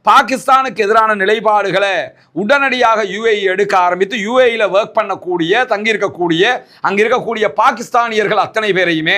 பாகிஸ்தானுக்கு எதிரான நிலைப்பாடுகளை உடனடியாக யுஏஇ எடுக்க ஆரம்பித்து யுஏஇல ஒர்க் பண்ணக்கூடிய அங்க இருக்கக்கூடிய பாகிஸ்தானியர்கள் அத்தனை பேரையுமே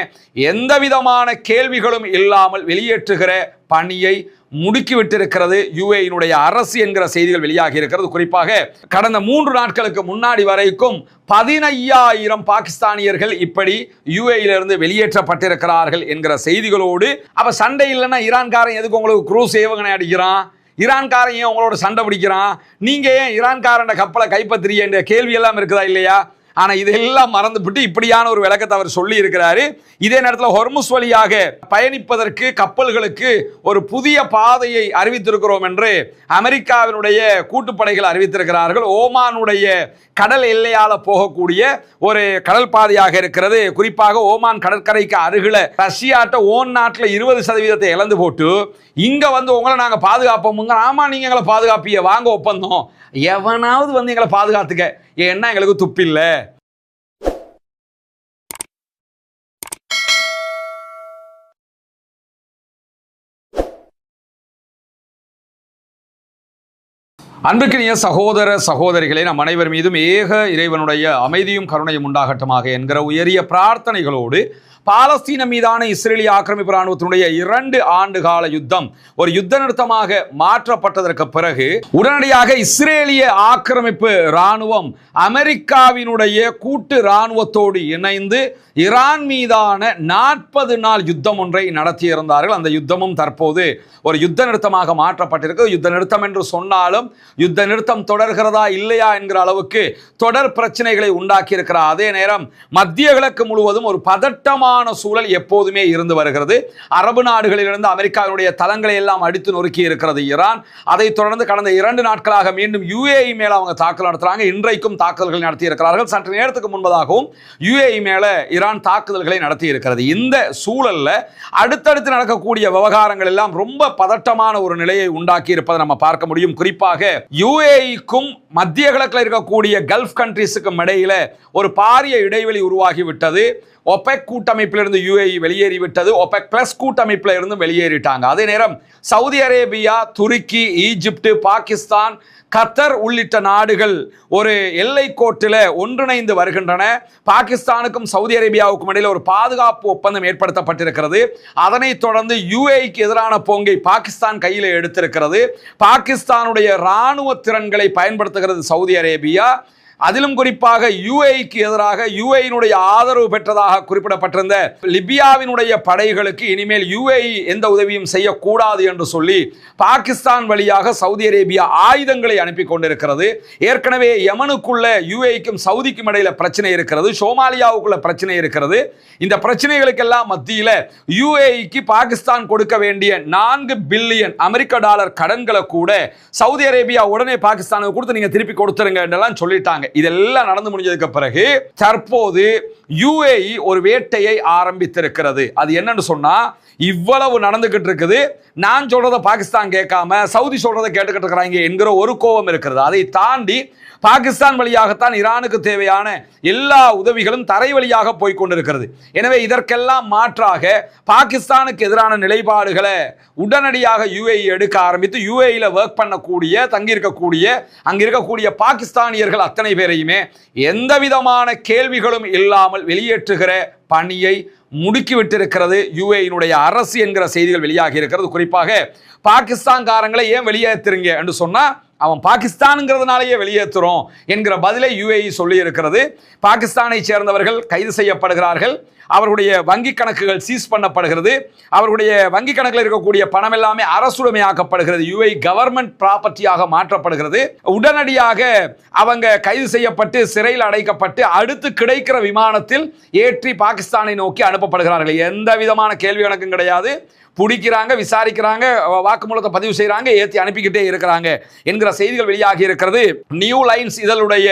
எந்த விதமான கேள்விகளும் இல்லாமல் வெளியேற்றுகிற பணியை முடுக்கிவிட்டிருக்கிறது யுஏஇனுடைய அரசு என்கிற செய்திகள் வெளியாகி இருக்கிறது. குறிப்பாக கடந்த 3 நாட்களுக்கு முன்னாடி வரைக்கும் 15,000 பாகிஸ்தானியர்கள் இப்படி யுஏஇலிருந்து வெளியேற்றப்பட்டிருக்கிறார்கள் என்கிற செய்திகளோடு, அப்ப சண்டை இல்லைன்னா ஈரான்காரன் எதுக்கு உங்களுக்கு குரூஸ் ஏவுகணை அடிக்கிறான், ஈரான்காரன் ஏன் உங்களோட சண்டை பிடிக்கிறான், நீங்க ஏன் ஈரான்காரன் கப்பலை கைப்பற்றிய என்ற கேள்வி எல்லாம் இருக்குதா இல்லையா? ஆனா இதெல்லாம் மறந்துவிட்டு இப்படியான ஒரு விளக்கத்தை அவர் சொல்லி இருக்கிறாரு. இதே நேரத்தில் ஹொர்முஸ் வழியாக பயணிப்பதற்கு கப்பல்களுக்கு ஒரு புதிய பாதையை அறிவித்திருக்கிறோம் என்று அமெரிக்காவினுடைய கூட்டுப்படைகள் அறிவித்திருக்கிறார்கள். ஓமானுடைய கடல் எல்லையால போகக்கூடிய ஒரு கடல் பாதையாக இருக்கிறது. குறிப்பாக ஓமான் கடற்கரைக்கு அருகில ரஷ்யாட்ட ஓன் நாட்டில் 20% இழந்து போட்டு இங்க வந்து உங்களை நாங்க பாதுகாப்போம். ஆமா, நீங்க எங்களை பாதுகாப்பிய வாங்க ஒப்பந்தம், எவனாவது வந்து எங்களை பாதுகாத்துக்க, ஏன்னா எங்களுக்கு துப்பில்ல. அன்புக்கினிய சகோதர சகோதரிகளே, நம் அனைவர் மீதும் ஏக இறைவனுடைய அமைதியும் கருணையும் உண்டாகட்டுமாக என்கிற உயரிய பிரார்த்தனைகளோடு பாலஸ்தீன மீதான இஸ்ரேலிய ஆக்கிரமிப்பு இராணுவத்தினுடைய 2 ஆண்டு கால யுத்தம் ஒரு யுத்த நிறுத்தமாக மாற்றப்பட்டதற்கு பிறகு உடனடியாக இஸ்ரேலிய ஆக்கிரமிப்பு இராணுவம் அமெரிக்காவினுடைய கூட்டு இராணுவத்தோடு இணைந்து ஈரான் மீதான 40 நாள் யுத்தம் ஒன்றை நடத்தியிருந்தார்கள். அந்த யுத்தமும் தற்போது ஒரு யுத்த நிறுத்தமாக மாற்றப்பட்டிருக்கு. யுத்த நிறுத்தம் என்று சொன்னாலும் யுத்த நிறுத்தம் தொடர்கிறதா இல்லையா என்கிற அளவுக்கு தொடர் பிரச்சனைகளை உண்டாக்கி இருக்கிறார். அதே நேரம் மத்திய கிழக்கு முழுவதும் ஒரு பதட்டமான சூழல் எப்போதுமே இருந்து வருகிறது. அரபு நாடுகளிலிருந்து அமெரிக்காவுடைய தளங்களை எல்லாம் அடித்து நொறுக்கி இருக்கிறது ஈரான். அதைத் தொடர்ந்து கடந்த 2 நாட்களாக மீண்டும் யுஏஇ மேல அவங்க தாக்குதல் நடத்துறாங்க. இன்றைக்கும் தாக்குதல்கள் நடத்தி இருக்கிறார்கள். சற்று நேரத்துக்கு முன்பதாகவும் யுஏஇ மேல ஈரான் தாக்குதல்களை நடத்தி இருக்கிறது. இந்த சூழல்ல அடுத்தடுத்து நடக்கக்கூடிய விவகாரங்கள் எல்லாம் ரொம்ப பதட்டமான ஒரு நிலையை உண்டாக்கி இருப்பதை நம்ம பார்க்க முடியும். குறிப்பாக யுஏஇக்கும் மத்திய கிழக்கில் இருக்கக்கூடிய கல்ஃப் கண்ட்ரீஸுக்கும் இடையில ஒரு பாரிய இடைவெளி உருவாகிவிட்டது. ஒபெக் கூட்டமைப்பிலிருந்து யுஏஇ வெளியேறிவிட்டது. ஒபெக் பிளஸ் கூட்டமைப்பில் இருந்து வெளியேறிட்டாங்க. அதே நேரம் சவுதி அரேபியா, துருக்கி, ஈஜிப்ட், பாகிஸ்தான், கத்தர் உள்ளிட்ட நாடுகள் ஒரு எல்லை கோட்டில் ஒன்றிணைந்து வருகின்றன. பாகிஸ்தானுக்கும் சவுதி அரேபியாவுக்கும் இடையில் ஒரு பாதுகாப்பு ஒப்பந்தம் ஏற்படுத்தப்பட்டிருக்கிறது. அதனைத் தொடர்ந்து யுஏஇக்கு எதிரான போங்கை பாகிஸ்தான் கையில் எடுத்திருக்கிறது. பாகிஸ்தானுடைய இராணுவ திறன்களை பயன்படுத்துகிறது சவுதி அரேபியா. அதிலும் குறிப்பாக யுஏஇக்கு எதிராக யுஏஇனுடைய ஆதரவு பெற்றதாக குறிப்பிடப்பட்டிருந்த லிபியாவினுடைய படைகளுக்கு இனிமேல் யுஏஇ எந்த உதவியும் செய்யக்கூடாது என்று சொல்லி பாகிஸ்தான் வழியாக சவுதி அரேபியா ஆயுதங்களை அனுப்பி கொண்டிருக்கிறது. ஏற்கனவே யமனுக்குள்ள யுஏஇக்கும் சவுதிக்கும் இடையில பிரச்சனை இருக்கிறது. சோமாலியாவுக்குள்ள பிரச்சனை இருக்கிறது. இந்த பிரச்சனைகளுக்கெல்லாம் மத்தியில் யுஏஇக்கு பாகிஸ்தான் கொடுக்க வேண்டிய 4 பில்லியன் அமெரிக்க டாலர் கடன்களை கூட சவுதி அரேபியா உடனே பாகிஸ்தானுக்கு கொடுத்து நீங்க திருப்பி கொடுத்துருங்க என்றெல்லாம் சொல்லிட்டாங்க. இதெல்லாம் நடந்து முடிஞ்சதுக்கு பிறகு தற்போது யுஏஇ ஒரு வேட்டையை ஆரம்பித்திருக்கிறது. அது என்னன்னு சொன்னா, இவ்வளவு நடந்துகிட்டு இருக்குது, நான் சொல்றத பாகிஸ்தான் கேட்காம சவுதி சொல்றதை கேட்டுக்கிட்டு இருக்கிறாங்க என்கிற ஒரு கோபம் இருக்கிறது. அதை தாண்டி பாகிஸ்தான் வழியாகத்தான் ஈரானுக்கு தேவையான எல்லா உதவிகளும் தரை வழியாக போய்கொண்டிருக்கிறது. எனவே இதற்கெல்லாம் மாற்றாக பாகிஸ்தானுக்கு எதிரான நிலைப்பாடுகளை உடனடியாக யுஏஇ எடுக்க ஆரம்பித்து யுஏஇல ஒர்க் பண்ணக்கூடிய அங்க இருக்கக்கூடிய பாகிஸ்தானியர்கள் அத்தனை பேரையுமே எந்த விதமான கேள்விகளும் இல்லாமல் வெளியேற்றுகிற பணியை முடுக்கிவிட்டிருக்கிறது யுஏஇனுடைய அரசு என்கிற செய்திகள் வெளியாகி இருக்கிறது. குறிப்பாக பாகிஸ்தான்காரங்களை ஏன் வெளியேற்றுறீங்க என்று சொன்னா, அவன் பாகிஸ்தான்ங்கிறதுனாலேயே வெளியேற்றுறோம் என்கிற பதிலை யுஏஇ சொல்லி இருக்கிறது. பாகிஸ்தானை சேர்ந்தவர்கள் கைது செய்யப்படுகிறார்கள். அவருடைய வங்கி கணக்குகள் சீஸ் பண்ணப்படுகிறது. அவருடைய வங்கி கணக்கில் இருக்கக்கூடிய பணம் எல்லாமே அரசுடைமையாக்கப்படுகிறது. யுஏஇ கவர்மெண்ட் ப்ராப்பர்ட்டியாக மாற்றப்படுகிறது. உடனடியாக அவங்க கைது செய்யப்பட்டு சிறையில் அடைக்கப்பட்டு அடுத்து கிடைக்கிற விமானத்தில் ஏற்றி பாகிஸ்தானை நோக்கி அனுப்பப்படுகிறார்கள். எந்த விதமான கேள்வி கணக்கும் கிடையாது. பிடிக்கிறாங்க, விசாரிக்கிறாங்க, வாக்குமூலத்தை பதிவு செய்யறாங்க, ஏற்றி அனுப்பிக்கிட்டே இருக்கிறாங்க என்கிற செய்திகள் வெளியாகி இருக்கிறது. நியூ லைன்ஸ் இதழுடைய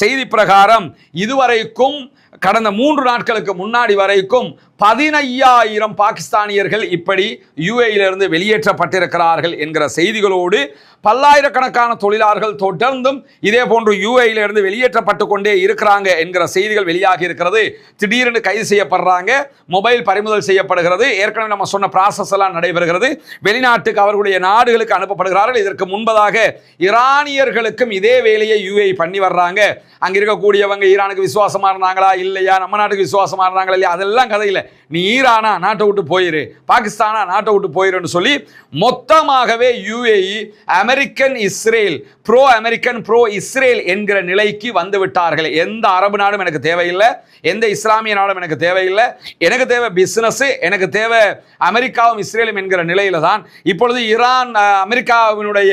செய்தி பிரகாரம் இதுவரைக்கும் கடந்த 3 நாட்களுக்கு முன்னாடி வரைக்கும் 15,000 பாகிஸ்தானியர்கள் இப்படி யுஏயிலிருந்து வெளியேற்றப்பட்டிருக்கிறார்கள் என்கிற செய்திகளோடு பல்லாயிரக்கணக்கான தொழிலாளர்கள் தொடர்ந்தும் இதே போன்று யுஏயிலிருந்து வெளியேற்றப்பட்டு கொண்டே இருக்கிறாங்க என்கிற செய்திகள் வெளியாகி இருக்கிறது. திடீரென்று கைது செய்யப்படுறாங்க, மொபைல் பறிமுதல் செய்யப்படுகிறது, ஏற்கனவே நம்ம சொன்ன ப்ராசஸ் எல்லாம் நடைபெறுகிறது, வெளிநாட்டுக்கு அவர்களுடைய நாடுகளுக்கு அனுப்பப்படுகிறார்கள். இதற்கு முன்பதாக ஈரானியர்களுக்கும் இதே வேலையை யுஏஇ பண்ணி வர்றாங்க. அங்க இருக்கக்கூடியவங்க ஈரானுக்கு விசுவாசமா இருந்தாங்களா இல்லையா, நம்ம நாட்டுக்கு விசுவாசமா இருந்தாங்களா இல்லையா, அதெல்லாம் கதை இல்லை. நீ ஈரானா நாட்டை விட்டு போயிரு, பாகிஸ்தானா நாட்டை விட்டு போயிருன்னு சொல்லி மொத்தமாகவே UAE American Israel bro Israel என்கிற நிலைக்கு வந்து விட்டார்கள். எந்த அரபு நாடும் எனக்கு தேவையில்லை, எந்த இஸ்லாமிய நாடும் எனக்கு தேவையில்லை, எனக்கு தேவை பிசினஸ், எனக்கு தேவை அமெரிக்காவும் இஸ்ரேலும் என்கிற நிலையில தான் இப்பொழுது ஈரான் அமெரிக்காவினுடைய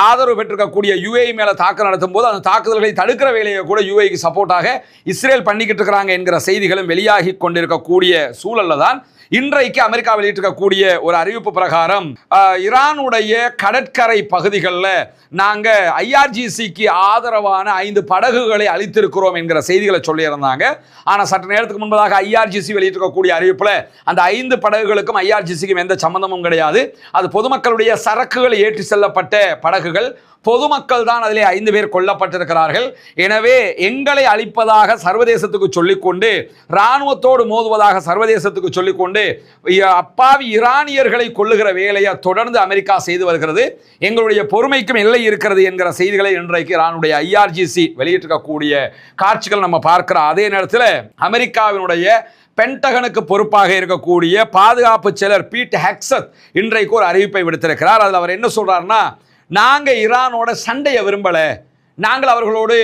ஆதரவு பெற்றிருக்கக்கூடிய யுஏஇ மேல தாக்குதல் நடத்தும் போது அந்த தாக்குதல்களை தடுக்கிற வேலையை கூட யுஏஇக்கு சப்போர்ட்டாக இஸ்ரேல் பண்ணிக்கிட்டு இருக்கிறாங்க என்கிற செய்திகளும் வெளியாகி கொண்டிருக்கக்கூடிய சூழல்ல தான் இன்றைக்கு அமெரிக்கா வெளியிட்டிருக்கக்கூடிய ஒரு அறிவிப்பு பிரகாரம் ஈரானுடைய கடற்கரை பகுதிகளில் நாங்க ஐஆர்ஜிசிக்கு ஆதரவான 5 படகுகளை அளித்திருக்கிறோம் என்கிற செய்திகளை சொல்லியிருந்தாங்க. ஆனால் சற்று நேரத்துக்கு முன்பதாக ஐஆர்ஜிசி வெளியிட்டிருக்கக்கூடிய அறிவிப்புல அந்த 5 படகுகளுக்கும் ஐஆர்ஜிசிக்கும் எந்த சம்பந்தமும் கிடையாது. அது பொதுமக்களுடைய சரக்குகள் ஏற்றி செல்லப்பட்ட படகுகள். பொதுமக்கள் தான் அதிலே 5 பேர் கொல்லப்பட்டிருக்கிறார்கள். எனவே எங்களை அழிப்பதாக சர்வதேசத்துக்கு சொல்லிக்கொண்டு, இராணுவத்தோடு மோதுவதாக சர்வதேசத்துக்கு சொல்லிக்கொண்டு அப்பாவி ஈரானியர்களை கொள்ளுகிற வேலையை தொடர்ந்து அமெரிக்கா செய்து வருகிறது. எங்களுடைய பொறுமைக்கும் எல்லை இருக்கிறது என்கிற செய்திகளை இன்றைக்கு ஈரானுடைய ஐஆர்ஜிசி வெளியிட்டிருக்கக்கூடிய காட்சிகள் நம்ம பார்க்கிற அதே நேரத்தில் அமெரிக்காவினுடைய பென்டகனுக்கு பொறுப்பாக இருக்கக்கூடிய பாதுகாப்பு செயலர் பீட் ஹெக்ஸத் இன்றைக்கு ஒரு அறிவிப்பை விடுத்திருக்கிறார். அதில் அவர் என்ன சொல்றாருன்னா, நாங்க ஈரானோட சண்டையை விரும்பல, நாங்கள் அவர்களோடு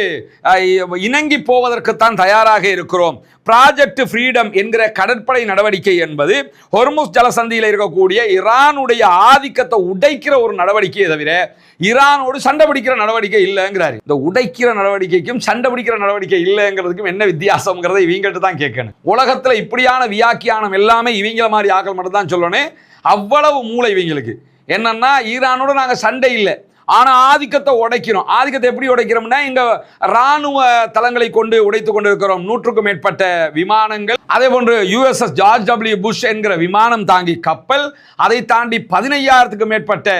இணங்கி போவதற்குத்தான் தயாராக இருக்கிறோம். ப்ராஜெக்ட் ஃப்ரீடம் என்கிற கடற்படை நடவடிக்கை என்பது ஹொர்முஸ் ஜலசந்தியில் இருக்கக்கூடிய ஈரானுடைய ஆதிக்கத்தை உடைக்கிற ஒரு நடவடிக்கையை தவிர ஈரானோடு சண்டை பிடிக்கிற நடவடிக்கை இல்லைங்கிறாரு. இந்த உடைக்கிற நடவடிக்கைக்கும் சண்டை பிடிக்கிற நடவடிக்கை இல்லைங்கிறதுக்கும் என்ன வித்தியாசம்ங்கிறத இவங்கள்ட்ட தான் கேட்கணும். உலகத்துல இப்படியான வியாக்கியானம் எல்லாமே இவங்கள மாதிரி ஆக்கள் மட்டும் தான் சொல்லணும். அவ்வளவு மூளை இவங்களுக்கு. என்னன்னா, ஈரானோட நாங்க சண்டை இல்லை, ஆனா ஆதிக்கத்தை உடைக்கிறோம். ஆதிக்கத்தை எப்படி உடைக்கிறோம்னா, இங்க ராணுவ தளங்களை கொண்டு உடைத்துக் கொண்டிருக்கிறோம். 100க்கும் மேற்பட்ட விமானங்கள், அதே போன்று USS ஜார்ஜ் டபிள்யூ புஷ் என்கிற விமானம் தாங்கி கப்பல், அதை தாண்டி 15,000க்கும் மேற்பட்ட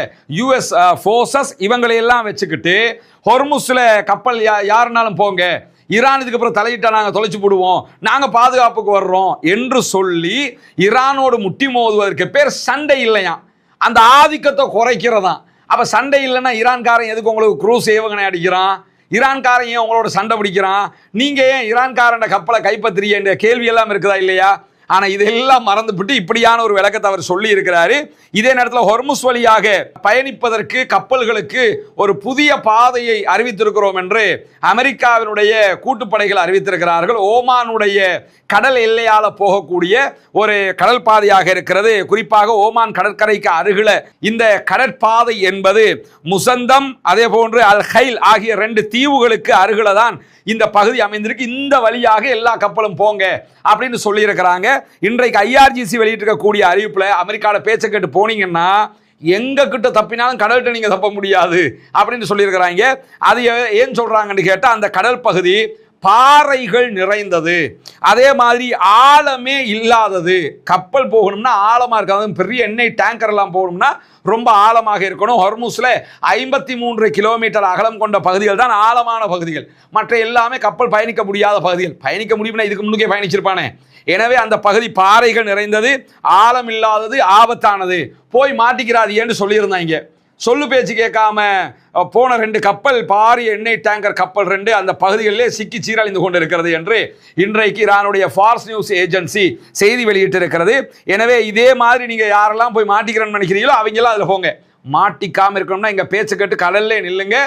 US ஃபோர்சஸ், இவங்களை எல்லாம் வச்சுக்கிட்டு ஹொர்முஸ்ல கப்பல் யாருனாலும் போங்க, ஈரான் இதுக்கு அப்புறம் தலையிட்டா நாங்கள் தொலைச்சு போடுவோம், நாங்கள் பாதுகாப்புக்கு வர்றோம் என்று சொல்லி ஈரானோடு முட்டி மோதுவதற்கு பேர் சண்டை இல்லையா, அந்த ஆதிக்கத்தை குறைக்கிறதான். அப்ப சண்டை இல்லைன்னா ஈரான்காரன் எதுக்கு உங்களுக்கு குரூஸ் ஏவுகணை அடிக்கிறான், ஈரான்காரன் ஏன் உங்களோட சண்டை பிடிக்கிறான், நீங்க ஏன் ஈரான்காரன் கப்பலை கைப்பற்றுறீங்க என்ற கேள்வி எல்லாம் இருக்குதா இல்லையா? ஆனா இதெல்லாம் மறந்துவிட்டு இப்படியான ஒரு விளக்கத்தை அவர் சொல்லி இருக்கிறாரு. இதே நேரத்தில் ஹொர்முஸ் வழியாக பயணிப்பதற்கு கப்பல்களுக்கு ஒரு புதிய பாதையை அறிவித்திருக்கிறோம் என்று அமெரிக்காவினுடைய கூட்டுப்படைகள் அறிவித்திருக்கிறார்கள். ஓமானுடைய கடல் எல்லையால போகக்கூடிய ஒரு கடல் பாதையாக இருக்கிறது. குறிப்பாக ஓமான் கடற்கரைக்கு அருகில இந்த கடற்பாதை என்பது முசந்தம், அதே போன்று அல் ஹைல் ஆகிய 2 தீவுகளுக்கு அருகில தான் இந்த பகுதி அமைந்திருக்கு. இந்த வழியாக எல்லா கப்பலும் போங்க அப்படின்னு சொல்லி இருக்கிறாங்க. இன்றைக்கு ஐஆர்ஜிசி வெளியிட்டிருக்கக்கூடிய அறிவிப்புல அமெரிக்காவோட பேச்சை கேட்டு போனீங்கன்னா, எங்க கிட்ட தப்பினாலும் கடல்கிட்ட நீங்க தப்ப முடியாது அப்படின்னு சொல்லியிருக்கிறாங்க. அது ஏன் சொல்றாங்கன்னு கேட்டா, அந்த கடல் பகுதி பாறைகள் நிறைந்தது, அதே மாதிரி ஆழமே இல்லாதது. கப்பல் போகணும்னா ஆழமா இருக்காது, பெரிய எண்ணெய் டேங்கர் எல்லாம் போகணும்னா ரொம்ப ஆழமாக இருக்கணும். ஹொர்முஸ்ல 53 கிலோமீட்டர் அகலம் கொண்ட பகுதிகள் தான் ஆழமான பகுதிகள். மற்ற எல்லாமே கப்பல் பயணிக்க முடியாத பகுதிகள். பயணிக்க முடியும்னா இதுக்கு முன்னுக்கே பயணிச்சிருப்பானே. எனவே அந்த பகுதி பாறைகள் நிறைந்தது, ஆழம் இல்லாதது, ஆபத்தானது, போய் மாட்டிக்கிறாது என்று சொல்லியிருந்தாங்க. சொல்லு பேச்சு கேட்காம போன 2 கப்பல், பாரிய எண்ணெய் டேங்கர் கப்பல் 2 அந்த பகுதிகளிலே சிக்கி சீரழிந்து கொண்டு இருக்கிறது என்று இன்றைக்கு ஈரானுடைய ஃபார்ஸ் நியூஸ் ஏஜென்சி செய்தி வெளியிட்டிருக்கிறது. எனவே இதே மாதிரி நீங்க யாரெல்லாம் போய் மாட்டிக்கிறேன்னு நினைக்கிறீங்களோ அவங்கெல்லாம் அதில் போங்க. மாட்டிக்காம இருக்கணும்னா எங்க பேச்சு கேட்டு கடல்லே நில்லுங்க.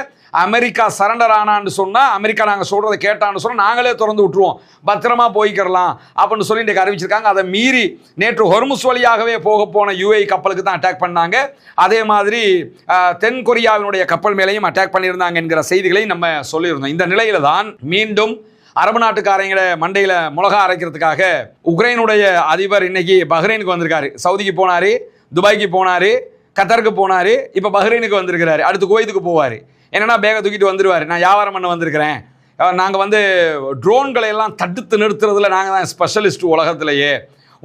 அமெரிக்கா சரண்டர் ஆனான்னு சொன்னா, அமெரிக்கா நாங்கள் சொல்றதை கேட்டான்னு சொன்னா நாங்களே திறந்து விட்டுருவோம், பத்திரமா போய்க்கிறலாம் அப்படின்னு சொல்லி இன்றைக்கு அறிவிச்சிருக்காங்க. அதை மீறி நேற்று ஹொர்முஸ் வழியாகவே போக போன யுஏஇ கப்பலுக்கு தான் அட்டாக் பண்ணாங்க. அதே மாதிரி தென் கொரியாவினுடைய கப்பல் மேலேயும் அட்டாக் பண்ணியிருந்தாங்க என்கிற செய்திகளை நம்ம சொல்லியிருந்தோம். இந்த நிலையில தான் மீண்டும் அரபு நாட்டுக்காரங்களை மண்டையில மிளகா அரைக்கிறதுக்காக உக்ரைனுடைய அதிபர் இன்னைக்கு பஹ்ரைனுக்கு வந்திருக்காரு. சவுதிக்கு போனாரு, துபாய்க்கு போனாரு, கத்தருக்கு போனாரு, இப்ப பஹ்ரைனுக்கு வந்திருக்கிறாரு. அடுத்து குவைத்துக்கு போவாரு. என்னன்னா பேக தூக்கிட்டு வந்துடுவார், நான் வியாபாரம் பண்ண வந்திருக்கிறேன், நாங்கள் ட்ரோன்களை எல்லாம் தடுத்து நிறுத்துறதுல நாங்கள் தான் ஸ்பெஷலிஸ்ட் உலகத்திலேயே,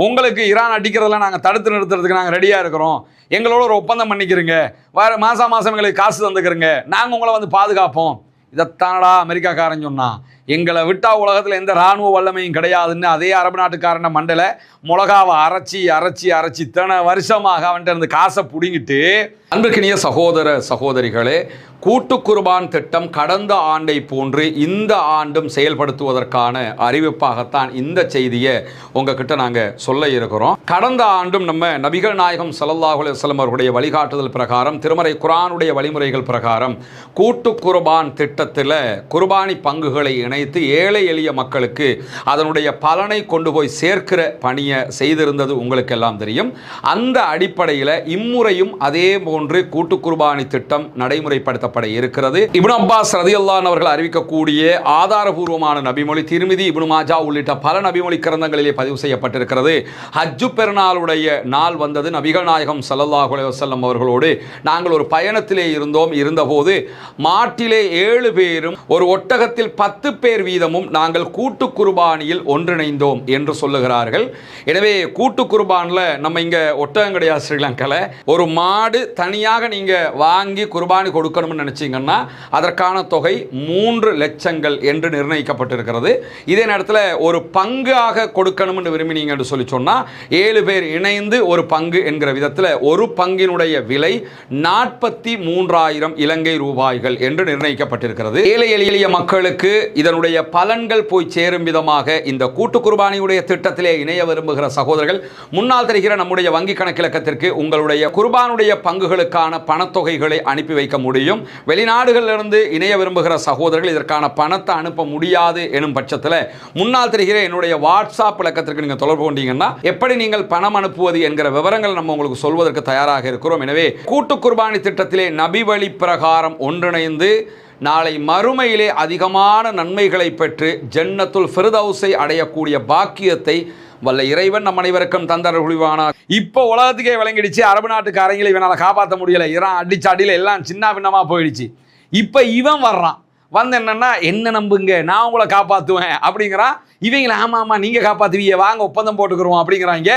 உங்களுக்கு ஈரான் அடிக்கிறதெல்லாம் நாங்கள் தடுத்து நிறுத்துறதுக்கு நாங்கள் ரெடியாக இருக்கிறோம், எங்களோட ஒரு ஒப்பந்தம் பண்ணிக்கிறோங்க, மாதம் எங்களுக்கு காசு தந்துக்கிறோங்க, நாங்கள் உங்களை வந்து பாதுகாப்போம். இதைத்தானடா அமெரிக்காக்காரன் சொன்னான். எங்களை விட்டா உலகத்தில் எந்த இராணுவ வல்லமையும் கிடையாதுன்னு அதே அரபு நாட்டுக்காரன மண்டல மிளகாவை அரைச்சி அரைச்சி அரைச்சி இத்தனை வருஷமாக அவன்கிட்ட இருந்து காசை பிடிங்கிட்டு. அன்பிற்கினிய சகோதர சகோதரிகளே, கூட்டு குர்பான் திட்டம் கடந்த ஆண்டை போன்று இந்த ஆண்டும் செயல்படுத்துவதற்கான அறிவிப்பாகத்தான் இந்த செய்தியை உங்ககிட்ட நாங்கள் சொல்ல இருக்கிறோம். கடந்த ஆண்டும் நம்ம நபிகள் நாயகம் ஸல்லல்லாஹு அலைஹி வஸல்லம் அவர்களுடைய வழிகாட்டுதல் பிரகாரம், திருமறை குர்ஆனுடைய வழிமுறைகள் பிரகாரம் கூட்டு குர்பான் திட்டத்தில் குர்பானி பங்குகளை இணைத்து ஏழை எளிய மக்களுக்கு அதனுடைய பலனை கொண்டு போய் சேர்க்கிற பணியை செய்திருந்தது உங்களுக்கு எல்லாம் தெரியும். அந்த அடிப்படையில் இம்முறையும் அதே போன்று கூட்டு குர்பானி திட்டம் நடைமுறைப்படுத்தப்பட இருக்கிறது. இப்னு அப்பாஸ் ரலியல்லாஹு அன்ஹு அவர்கள் அறிவிக்கக்கூடிய ஆதாரபூர்வமான நபிமொழி திர்மிதி, இப்னு மாஜா உள்ளிட்ட பல நபிமொழி கிரந்தங்களிலே பதிவு செய்யப்பட்டிருக்கிறது. ஹஜ்ஜு பெருநாளுடைய நாள் வந்தது. நபிகள் நாயகம் ஸல்லல்லாஹு அலைஹி வஸல்லம் அவர்களோடு நாங்கள் ஒரு பயணத்திலே இருந்தபோது மாட்டிலே 7 பேரும் ஒரு ஒட்டகத்தில் 10 பேர் வீதமும் நாங்கள் கூட்டு குர்பானியில் ஒன்றிணைந்தோம் என்று சொல்லுகிறார்கள். எனவே கூட்டு குர்பானில் நம்ம இங்கே ஒட்டகம் கிடையாது ஸ்ரீலங்காவில். ஒரு மாடு தனியாக நீங்கள் வாங்கி குர்பானி கொடுக்கணும்னு நினச்சிங்கன்னா அதற்கான தொகை 3 லட்சங்கள் என்று நிர்ணயிக்கப்பட்டிருக்கிறது. இதே நேரத்தில் ஒரு பங்காக கொடுக்கணும்னு விரும்பினீங்க என்று சொல்லி சொன்னால் 7 பேர் இணைந்து ஒரு பங்கு என்கிற விதத்தில் ஒரு பங்கினுடைய விலை 43,000 இலங்கை ரூபாய்கள் என்று நிர்ணயிக்கப்பட்டிருக்கிறது. ஏழை எளிய மக்களுக்கு இதனுடைய பலன்கள் போய் சேரும் விதமாக இந்த கூட்டு குர்பானியுடைய திட்டத்திலே இணைய விரும்புகிற சகோதரர்கள் முன்னால் தெரிகிற நம்முடைய வங்கி கணக்கிலக்கத்திற்கு உங்களுடைய குர்பானுடைய பங்குகளுக்கான பணத்தொகைகளை அனுப்பி வைக்க முடியும். வெளிநாடுகளிலிருந்து இணைய விரும்புகிற சகோதரர்கள் இதற்கான பணத்தை அனுப்ப முடியாது எனும் பட்சத்தில் முன்னால் தெரிகிற என்னுடைய வாட்ஸ்அப் இலக்கத்திற்கு நீங்கள் தொடர்பு கொண்டீங்கன்னா எப்படி நீங்கள் பணம் அனுப்புவது என்கிற விவரங்கள் நம்ம உங்களுக்கு சொல்வதற்கு தயாராக இருக்கிறோம். எனவே கூட்டு குர்பானி திட்டத்திலே நபி வழி பிரகாரம் ஒன்றிணைந்து நாளை மறுமையிலே அதிகமான நன்மைகளை பெற்று ஜன்னத்துல் ஃபிர்தௌஸை அடையக்கூடிய பாக்கியத்தை வல்ல இறைவன் நம் அனைவருக்கும் தந்தர் புரிவானார். இப்போ உலகத்துக்கே விளங்கிடுச்சு, அரபு நாட்டுக்காரங்களை இவனால் காப்பாற்ற முடியலை, ஈரான் அடிச்ச அடியில் எல்லாம் சின்ன பின்னமாக போயிடுச்சு. இப்போ இவன் வர்றான், வந்து என்னன்னா என்ன நம்புங்க, நான் உங்களை காப்பாற்றுவேன் அப்படிங்கிறான். இவங்களை ஆமாம் நீங்கள் காப்பாற்றுவீங்க, வாங்க ஒப்பந்தம் போட்டுக்கிறோம் அப்படிங்கிறாங்க.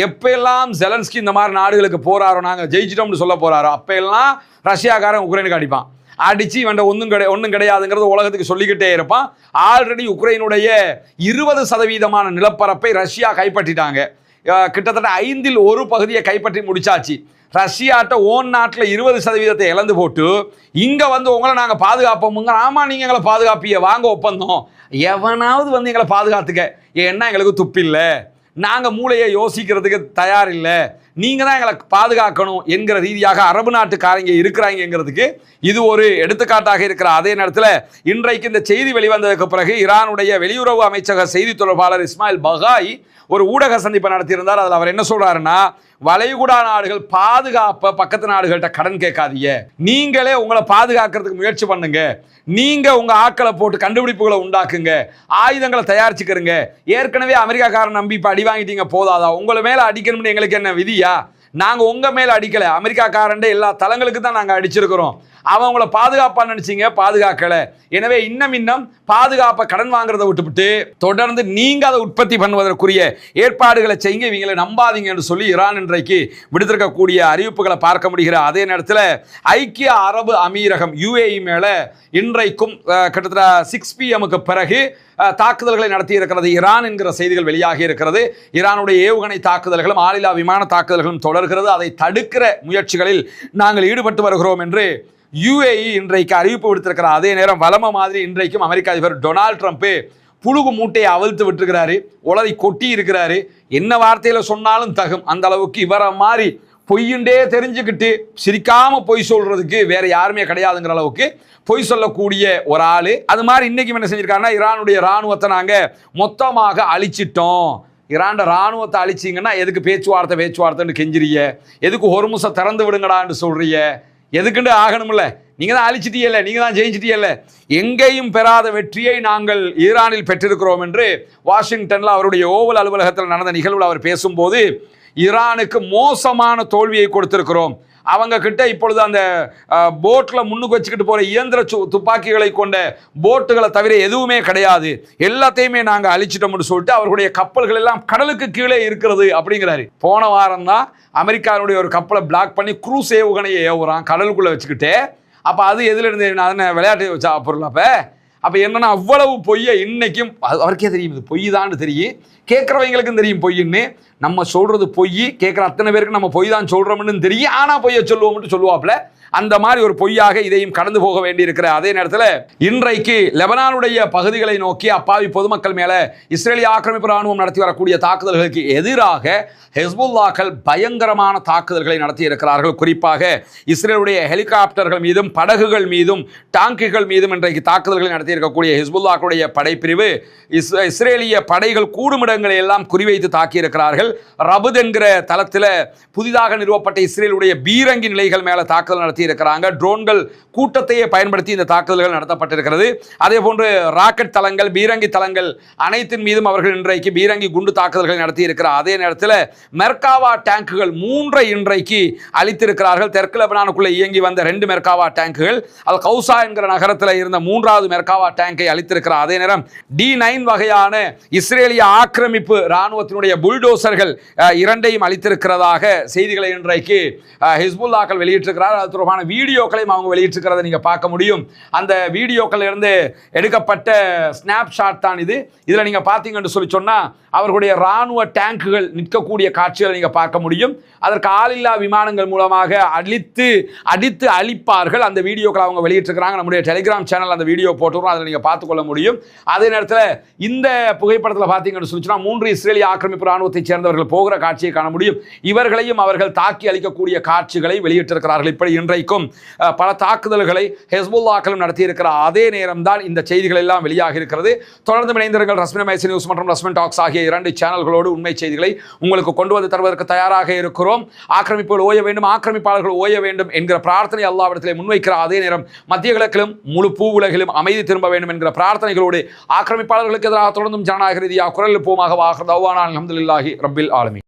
எப்பெல்லாம் ஜெலன்ஸ்கி இந்த மாதிரி நாடுகளுக்கு போகிறாரோ, நாங்கள் ஜெயிச்சிட்டோம்னு சொல்ல போகிறாரோ, அப்போ எல்லாம் ரஷ்யாக்காரன் உக்ரைனுக்கு அடிப்பான். அடித்து இவன் ஒன்றும் கிடையாதுங்கிறது உலகத்துக்கு சொல்லிக்கிட்டே இருப்பான். ஆல்ரெடி உக்ரைனுடைய 20% நிலப்பரப்பை ரஷ்யா கைப்பற்றிட்டாங்க. கிட்டத்தட்ட 5இல் 1 பகுதியை கைப்பற்றி முடிச்சாச்சு. ரஷ்யாட்ட ஓன் நாட்டில் 20% இழந்து போட்டு இங்கே வந்து உங்களை நாங்கள் பாதுகாப்போமுங்க. ஆமாம் நீங்கள் எங்களை பாதுகாப்பிய, வாங்க ஒப்பந்தம். எவனாவது வந்து எங்களை பாதுகாத்துக்க, ஏன்னா எங்களுக்கு துப்பில்லை, நாங்கள் மூளையை யோசிக்கிறதுக்கு தயார் இல்லை, நீங்கள் தான் எங்களை பாதுகாக்கணும் என்கிற ரீதியாக அரபு நாட்டுக்காரங்க இருக்கிறாங்கிறதுக்கு இது ஒரு எடுத்துக்காட்டாக இருக்கிற அதே நேரத்தில் இன்றைக்கு இந்த செய்தி வெளிவந்ததுக்கு பிறகு ஈரானுடைய வெளியுறவு அமைச்சக செய்தி தொடர்பாளர் இஸ்மாயில் பகாய் ஒரு ஊடக சந்திப்பை நடத்தியிருந்தார். அதில் அவர் என்ன சொல்றாருன்னா, வளைகுடா நாடுகள் பாதுகாப்ப பக்கத்து நாடுகள்கிட்ட கடன் கேட்காதீங்க, நீங்களே உங்களை பாதுகாக்கிறதுக்கு முயற்சி பண்ணுங்க, நீங்க உங்க ஆட்களை போட்டு கண்டுபிடிப்புகளை உண்டாக்குங்க, ஆயுதங்களை தயாரிச்சுக்கிறங்க. ஏற்கனவே அமெரிக்காக்காரன் நம்பி இப்போ அடி வாங்கிட்டீங்க, போதாதா? உங்களை மேல அடிக்கணும்னு எங்களுக்கு என்ன விதியா? நாங்கள் உங்கள் மேலே அடிக்கலை, அமெரிக்காக்காரண்டே எல்லா தளங்களுக்கு தான் நாங்கள் அடிச்சிருக்கிறோம். அவன் உங்களை பாதுகாப்பான்னு நினச்சிங்க, பாதுகாக்கலை. எனவே இன்னும் பாதுகாப்பை கடன் வாங்குறதை விட்டுவிட்டு தொடர்ந்து நீங்கள் அதை உற்பத்தி பண்ணுவதற்குரிய ஏற்பாடுகளை செய்யுங்க, இவங்களை நம்பாதீங்க என்று சொல்லி ஈரான் இன்றைக்கு விடுத்திருக்கக்கூடிய அறிவிப்புகளை பார்க்க முடிகிற அதே நேரத்தில் ஐக்கிய அரபு அமீரகம் UAE மேலே இன்றைக்கும் கிட்டத்தட்ட 6 PM பிறகு தாக்குதல்களை நடத்தி இருக்கிறது ஈரான் என்கிற செய்திகள் வெளியாகி இருக்கிறது. ஈரானுடைய ஏவுகணை தாக்குதல்களும் ஆளில்லா விமான தாக்குதல்களும் தொடர்கிறது. அதை தடுக்கிற முயற்சிகளில் நாங்கள் ஈடுபட்டு வருகிறோம் என்று UAE இன்றைக்கு அறிவிப்பு விடுத்திருக்கிற அதே நேரம் வலம மாதிரி இன்றைக்கும் அமெரிக்க அதிபர் டொனால்ட் ட்ரம்ப் புழுகு மூட்டையை அவிழ்த்து விட்டுருக்கிறாரு, உளறி கொட்டி இருக்கிறாரு. என்ன வார்த்தையில சொன்னாலும் தகும், அந்த அளவுக்கு இவரை மாதிரி பொய்யுண்டே தெரிஞ்சுக்கிட்டு சிரிக்காம பொய் சொல்றதுக்கு வேற யாருமே கிடையாதுங்கிற அளவுக்கு பொய் சொல்லக்கூடிய ஒரு ஆளு. அது மாதிரி இன்னைக்கு என்ன செஞ்சிருக்காருன்னா, ஈரானுடைய ராணுவத்தை நாங்க மொத்தமாக அழிச்சிட்டோம். ஈரான் ராணுவத்தை அழிச்சிங்கன்னா எதுக்கு பேச்சுவார்த்தைன்னு கெஞ்சிரிய, எதுக்கு ஹொர்முஸை திறந்து விடுங்கடான்னு சொல்றிய, எதுக்குண்டு ஆகணும்ல, நீங்க தான் அழிச்சிட்டியல்ல, நீங்க தான் ஜெயிச்சிட்டியல்ல. எங்கேயும் பெறாத வெற்றியை நாங்கள் ஈரானில் பெற்றிருக்கிறோம் என்று வாஷிங்டன்ல அவருடைய ஓவல் அலுவலகத்தில் நடந்த நிகழ்வில் அவர் பேசும்போது, ஈரானுக்கு மோசமான தோல்வியை கொடுத்திருக்கிறோம், அவங்க கிட்ட இப்பொழுது அந்த போட்டில் முன்னுக்கு வச்சுக்கிட்டு போகிற இயந்திர துப்பாக்கிகளை கொண்ட போட்டுகளை தவிர எதுவுமே கிடையாது, எல்லாத்தையுமே நாங்கள் அழிச்சிட்டோம்னு சொல்லிட்டு அவர்களுடைய கப்பல்கள் எல்லாம் கடலுக்கு கீழே இருக்கிறது அப்படிங்கிறாரு. போன வாரம் தான் அமெரிக்காவுடைய ஒரு கப்பலை பிளாக் பண்ணி க்ரூஸ் ஏவுகணையை ஏவுறான் கடலுக்குள்ளே வச்சுக்கிட்டு. அப்போ அது எதில் இருந்து அதனை விளையாட்டு வச்சா பொருள். அப்போ என்னன்னா அவ்வளவு பொய்யை இன்னைக்கும் அவருக்கே தெரியும், இது பொய் தான் தெரியும், கேட்குறவங்களுக்கும் தெரியும் பொய்ன்னு. நம்ம சொல்றது பொய், கேட்குற அத்தனை பேருக்கு நம்ம பொய் தான் சொல்றோம்னு தெரியும், ஆனால் பொய்யை சொல்லுவோம்னு சொல்லுவாப்புல. அந்த மாதிரி ஒரு பொய்யாக இதையும் கடந்து போக வேண்டியிருக்கிற அதே நேரத்தில் இன்றைக்கு லெபனானுடைய பகுதிகளை நோக்கி அப்பாவி பொதுமக்கள் மேலே இஸ்ரேலிய ஆக்கிரமிப்பு ராணுவம் நடத்தி வரக்கூடிய தாக்குதல்களுக்கு எதிராக ஹெஸ்புல்லாக்கள் பயங்கரமான தாக்குதல்களை நடத்தி இருக்கிறார்கள். குறிப்பாக இஸ்ரேலுடைய ஹெலிகாப்டர்கள் மீதும் படகுகள் மீதும் டாங்கிகள் மீதும் இன்றைக்கு தாக்குதல்களை நடத்தி இருக்கக்கூடிய ஹெஸ்புல்லாக்களுடைய படைப்பிரிவு இஸ்ரேலிய படைகள் கூடுமிடங்களை எல்லாம் குறிவைத்து தாக்கியிருக்கிறார்கள். ரபுத் என்கிற தளத்தில் புதிதாக நிறுவப்பட்ட இஸ்ரேலுடைய பீரங்கி நிலைகள் மேலே தாக்குதல் நடத்தி இருக்கிறாங்க. ட்ரோன்கள் கூட்டத்தையே பயன்படுத்தி இந்த தாக்குதல்கள் நடத்தப்பட்டிருக்கிறது. அதே போன்று ராக்கெட் தளங்கள், பீரங்கி தளங்கள் அனைத்தின் மீதும் அவர்கள் இன்றைக்கு பீரங்கி குண்டு தாக்குதல்களை நடத்தி இருக்கிறார். அதே நேரத்தில் மெர்காவா டேங்குகள் 3 இன்றைக்கு அளித்திருக்கிறார்கள். தெற்கு லெபனானுக்குள்ளே இயங்கி வந்த 2 மெர்காவா டேங்குகள் அல் கௌசா என்கிற நகரத்தில் இருந்த 3வது மெர்காவா டேங்கை அளித்திருக்கிறார். அதே நேரம் D9 வகையான இஸ்ரேலிய ஆக்கிரமிப்பு ராணுவத்தினுடைய புல்டோசர்கள் 2ஐயும் அளித்திருக்கிறதாக செய்திகளை இன்றைக்கு ஹிஸ்புல்லாக்கள் வெளியிட்டிருக்கிறார். அது தொடர்பான வீடியோக்களையும் அவங்க வெளியிட்டிருக்கிறத நீங்க பார்க்க முடியும். அந்த வீடியோக்கள் இருந்து எடுக்கப்பட்ட ஸ்னாப்ஷாட் தான் இது. இதுல நீங்க பார்த்தீங்கன்னு சொல்லி சொன்னா அவர்களுடைய ராணுவ டேங்குகள் நிற்கக்கூடிய காட்சிகளை நீங்க பார்க்க முடியும். அதற்கு ஆளில்லா விமானங்கள் மூலமாக அடித்து அழிப்பார்கள். அந்த வீடியோக்களை அவங்க வெளியிட்டிருக்கிறாங்க. நம்முடைய டெலிகிராம் சேனல் அந்த வீடியோ போட்டுறோம், அதில் நீங்க பார்த்துக்கொள்ள முடியும். அதே நேரத்தில் இந்த புகைப்படத்தில் பார்த்தீங்கன்னு சொல்லிச்சுன்னா 3 இஸ்ரேலிய ஆக்கிரமிப்பு ராணுவத்தைச் சேர்ந்தவர்கள் போகிற காட்சியை காண முடியும். இவர்களையும் அவர்கள் தாக்கி அளிக்கக்கூடிய காட்சிகளை வெளியிட்டிருக்கிறார்கள். இப்படி இன்றைக்கும் பல தாக்குதல்களை ஹெஸ்புல்லாக்களும் நடத்தியிருக்கிற அதே நேரம் தான் இந்த செய்திகள் எல்லாம் வெளியாக இருக்கிறது. தொடர்ந்து இணைந்திருங்கள். ரஸ்மின் மேசி நியூஸ் மற்றும் ரஸ்மின் டாக்ஸ் ஆகிய 2 சேனல்களோடு உண்மை செய்திகளை உங்களுக்கு கொண்டு வந்து தருவதற்கு தயாராக இருக்கிறோம். ஆக்கிரமிப்புகள் ஓய வேண்டும், ஆக்கிரமிப்பாளர்கள் ஓய வேண்டும் என்கிற பிரார்த்தனை அல்லாஹ்விடத்திலே முன்வைக்கிற அதே நேரம் மத்திய கிழக்கிலும் முழு பூ உலகிலும் அமைதி திரும்ப வேண்டும் என்கிற பிரார்த்தனைகளோடு ஆக்கிரமிப்பாளர்களுக்கு எதிராக தொடர்ந்தும் ஜனநாயக ரீதியாக குரல் எழுப்புவோமாக. வாஹர் தவ்வானா அல்ஹம்துலில்லாஹி ரப்பில் ஆலமீன்.